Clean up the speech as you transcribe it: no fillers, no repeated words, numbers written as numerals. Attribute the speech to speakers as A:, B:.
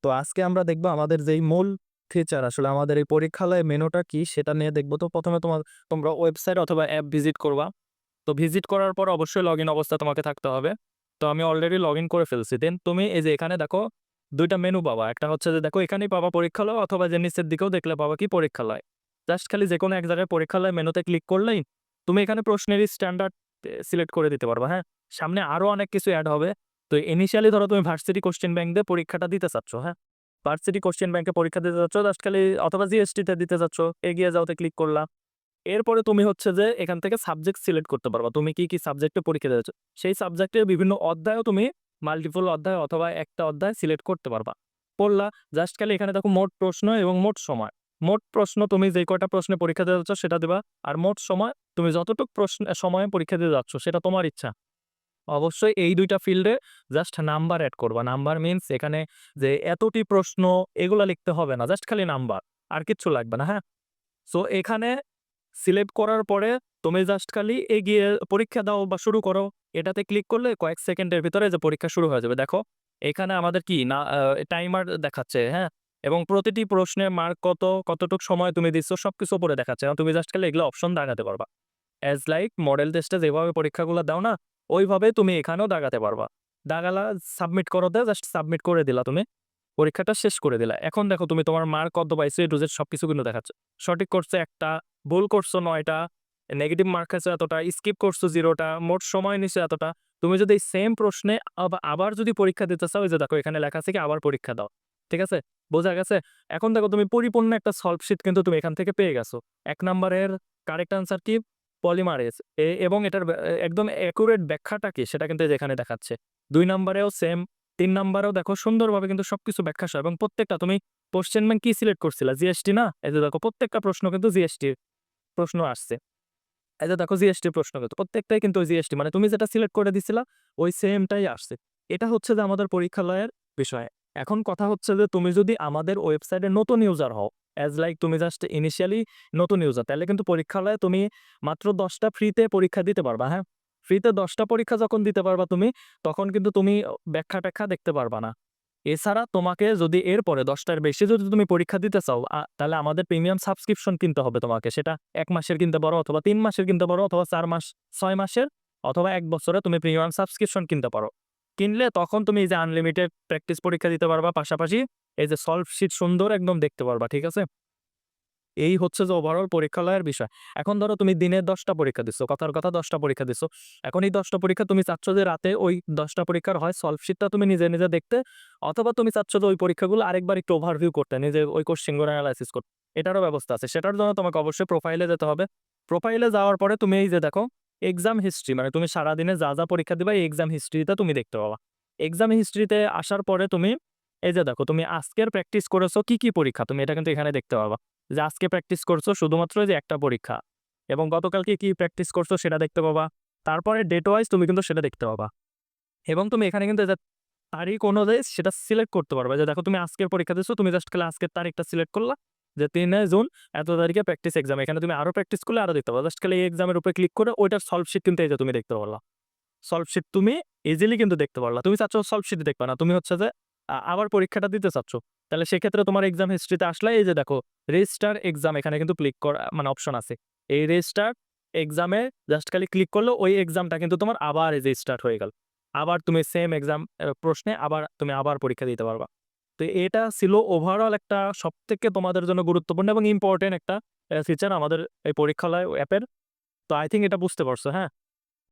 A: তো আজকে আমরা দেখবো আমাদের যেই মূল ফিচার আসলে আমাদের এই পরীক্ষালয় মেনুটা কি সেটা নিয়ে দেখবো। তো ১ম এ তোমরা ওয়েবসাইট অথবা অ্যাপ ভিজিট করবা। তো ভিজিট করার পর অবশ্যই লগইন অবস্থায় তোমাকে থাকতে হবে। তো আমি অলরেডি লগইন করে ফেলছি। দেন তুমি এই যে এখানে দেখো ২ টা মেনু পাবা। একটা হচ্ছে যে দেখো এখানেই পাবা পরীক্ষালয় অথবা যে নিচের দিকেও দেখলে পাবা কি পরীক্ষালয়। জাস্ট খালি যেকোনো এক জায়গায় পরীক্ষালয় মেনুতে ক্লিক করলেই তুমি এখানে প্রশ্নের স্ট্যান্ডার্ড সিলেক্ট করে দিতে পারবা, হ্যাঁ? সামনে আরো অনেক কিছু এড হবে। তো ইনিশিয়ালি ধরো তুমি ভার্সিটি কোয়েশ্চেন ব্যাংক দিয়ে পরীক্ষাটা দিতে চাচ্ছ, হ্যাঁ? ভার্সিটি কোয়েশ্চেন ব্যাংকে পরীক্ষা দিতে চাচ্ছ জাস্ট খালি অথবা জিএসটি তে দিতে চাচ্ছ, এগিয়ে যাওতে ক্লিক করলা। এরপরে তুমি হচ্ছে যে এখান থেকে সাবজেক্ট সিলেক্ট করতে পারবা। তুমি কি সাবজেক্টে পরীক্ষা দিতে চাচ্ছ। সেই সাবজেক্টের বিভিন্ন অধ্যায়ও তুমি মাল্টিপল অধ্যায় অথবা একটা অধ্যায় সিলেক্ট করতে পারবা। পড়লা, জাস্ট খালি এখানে দেখো মোট প্রশ্ন এবং মোট সময়। মোট প্রশ্ন তুমি যেই কয়টা প্রশ্নে পরীক্ষা দিতে যাচ্ছ সেটা দিবা। আর মোট সময় তুমি যতটুক সময়ে পরীক্ষা দিতে যাচ্ছ সেটা তোমার ইচ্ছা। অবশ্যই এই ২ টা ফিল্ডে জাস্ট নাম্বার এড করবা। নাম্বার মিনস এখানে যে এতটি প্রশ্ন এগুলা লিখতে হবে না। জাস্ট খালি নাম্বার। আর কিচ্ছু লাগবে না, হ্যাঁ? সো এখানে সিলেক্ট করার পরে তুমি জাস্ট খালি এগিয়ে পরীক্ষা দাও বা শুরু করো। এটাতে ক্লিক করলে কয়েক সেকেন্ডের ভিতরে যে পরীক্ষা শুরু হয়ে যাবে। দেখো এখানে আমাদের কি না টাইমার দেখাচ্ছে, হ্যাঁ? এবং প্রতিটি প্রশ্নের মার্ক কত, কতটুক সময় তুমি দিচ্ছ সবকিছু উপরে দেখাচ্ছে। এবং তুমি জাস্ট খালি এগুলো অপশন দাগাতে পারবা। অ্যাজ লাইক মডেল টেস্টে যেভাবে পরীক্ষাগুলো দাও না, ওইভাবে তুমি এখানেও দাগাতে পারবা। দাগালা সাবমিট করোতে জাস্ট সাবমিট করে দিলা তুমি। পরীক্ষাটা শেষ করে দিলা। এখন দেখো তুমি তোমার মার্ক কত পাইছো A to Z সবকিছু কিন্তু দেখাচ্ছে। সঠিক করছো ১ টা, ভুল করছো ৯ টা, নেগেটিভ মার্ক আছে এতটা, স্কিপ করছো 0 টা, মোট সময় নিছো এতটা। তুমি যদি এই সেম প্রশ্নে আবার যদি পরীক্ষা দিতে চাও, এই যে দেখো এখানে লেখা আছে কি আবার পরীক্ষা দাও। ঠিক আছে? বোঝা গেছে? এখন দেখো তুমি পরিপূর্ণ একটা সলভ শিট কিন্তু তুমি এখান থেকে পেয়ে গেছো। ১ নাম্বারের কারেক্ট আনসার কি? পলিমারেজ এবং এটার একদম অ্যাকুরেট ব্যাখ্যাটা কি সেটা কিন্তু এই যে এখানে দেখাচ্ছে। ২ নাম্বারেও সেম, ৩ নাম্বারেও দেখো সুন্দরভাবে কিন্তু সবকিছু ব্যাখ্যা সহ এবং প্রত্যেকটা তুমি কোয়েশ্চেন ব্যাংক কি সিলেক্ট করছিলা? জিএসটি না? এই যে দেখো প্রত্যেকটা প্রশ্ন কিন্তু জিএসটির প্রশ্ন আসছে। এই যে দেখো জিএসটির প্রশ্ন কিন্তু প্রত্যেকটাই কিন্তু ওই জিএসটি মানে তুমি যেটা সিলেক্ট করে দিছিলা ওই সেমটাই আসছে। এটা হচ্ছে যে আমাদের পরীক্ষালয়ের বিষয়। এখন কথা হচ্ছে যে তুমি যদি আমাদের ওয়েবসাইটে নতুন ইউজার হও, এজ লাইক তুমি জাস্ট ইনিশিয়ালি নতুন ইউজার তাহলে কিন্তু পরীক্ষালয়ে তুমি মাত্র ১০ টা ফ্রিতে পরীক্ষা দিতে পারবা, হ্যাঁ? ফ্রিতে ১০ টা পরীক্ষা যখন দিতে পারবা তুমি, তখন কিন্তু তুমি ব্যাখ্যা-ট্যাখ্যা দেখতে পারবা না। এছাড়া তোমাকে যদি এরপরে ১০ টার বেশি যদি তুমি পরীক্ষা দিতে চাও, তাহলে আমাদের প্রিমিয়াম সাবস্ক্রিপশন কিনতে হবে তোমাকে। সেটা ১ মাসের কিনতে পারো অথবা ৩ মাসের কিনতে পারো অথবা ৪ মাস, ৬ মাসের অথবা ১ বছরের তুমি প্রিমিয়াম সাবস্ক্রিপশন কিনতে পারো। কিনলে তখন তুমি এই যে আনলিমিটেড প্র্যাকটিস পরীক্ষা দিতে পারবা। পাশাপাশি এই যে সলভ শিট সুন্দর একদম দেখতে পারবা। ঠিক আছে? এই হচ্ছে যে ওভারঅল পরীক্ষালয়ের বিষয়। এখন ধরো তুমি দিনে ১০ টা পরীক্ষা দিচ্ছ। কথার কথা ১০ টা পরীক্ষা দিচ্ছ। এখন এই ১০ টা পরীক্ষা তুমি চাচ্ছ যে রাতে ওই ১০ টা পরীক্ষার হয় সলভ শিটটা তুমি নিজে দেখতে অথবা তুমি চাচ্ছ যে ওই পরীক্ষাগুলো আরেকবার একটু ওভারভিউ করতে, নিজে ওই কোয়েশ্চেন গুলো এনালাইসিস করতে। এটারও ব্যবস্থা আছে। সেটার জন্য তোমাকে অবশ্যই প্রোফাইলে যেতে হবে। প্রোফাইলে যাওয়ার পরে তুমি এই যে দেখো এক্সাম হিস্ট্রি মানে তুমি সারাদিনে যা পরীক্ষা দিবা এই এক্সাম হিস্ট্রিটা তুমি দেখতে পাবা। এক্সাম হিস্ট্রিতে আসার পরে তুমি এই যে দেখো তুমি আজকের প্র্যাকটিস করেছো কি পরীক্ষা তুমি এটা কিন্তু এখানে দেখতে পাবা। যে আজকে প্র্যাকটিস করছো শুধুমাত্র যে একটা পরীক্ষা এবং গতকালকে কি প্র্যাকটিস করছো সেটা দেখতে পাবা। তারপরে ডেট ওয়াইজ তুমি কিন্তু সেটা দেখতে পাবা এবং তুমি এখানে কিন্তু এই যে তারিখ অনুযায়ী সেটা সিলেক্ট করতে পারবা। যে দেখো তুমি আজকের পরীক্ষা দিচ্ছ, তুমি জাস্ট খালি আজকের তারিখটা সিলেক্ট করলা যে ৩ জুন এত তারিখে প্র্যাকটিস এক্সাম। এখানে তুমি আরো প্র্যাকটিস করলে আরো দেখতে পাবা। জাস্ট খালি এই এক্সামের উপরে ক্লিক করে ওইটার সলভ শিট কিন্তু এই যে তুমি দেখতে পারলা। সলভ শিট তুমি ইজিলি কিন্তু দেখতে পারলা। তুমি চাচ্ছ সলভ শিট দেখবা না। তুমি হচ্ছে যে আবার পরীক্ষাটা দিতে চাচ্ছ। তাহলে সেক্ষেত্রে তোমার এক্সাম হিস্ট্রিতে আসলে এই যে দেখো রেজিস্টার এক্সাম এখানে কিন্তু ক্লিক করা মানে অপশন আছে। এই রেজিস্টার এক্সামে জাস্ট খালি ক্লিক করলে ওই এক্সামটা কিন্তু তোমার আবার এই যে স্টার্ট হয়ে গেল। আবার তুমি সেম এক্সাম প্রশ্নে তুমি আবার পরীক্ষা দিতে পারবা। তো এটা ছিল ওভারঅল একটা সবথেকে তোমাদের জন্য গুরুত্বপূর্ণ এবং ইম্পোর্টেন্ট একটা ফিচার আমাদের এই পরীক্ষালয় অ্যাপের। তো আই থিংক এটা বুঝতে পারছো, হ্যাঁ?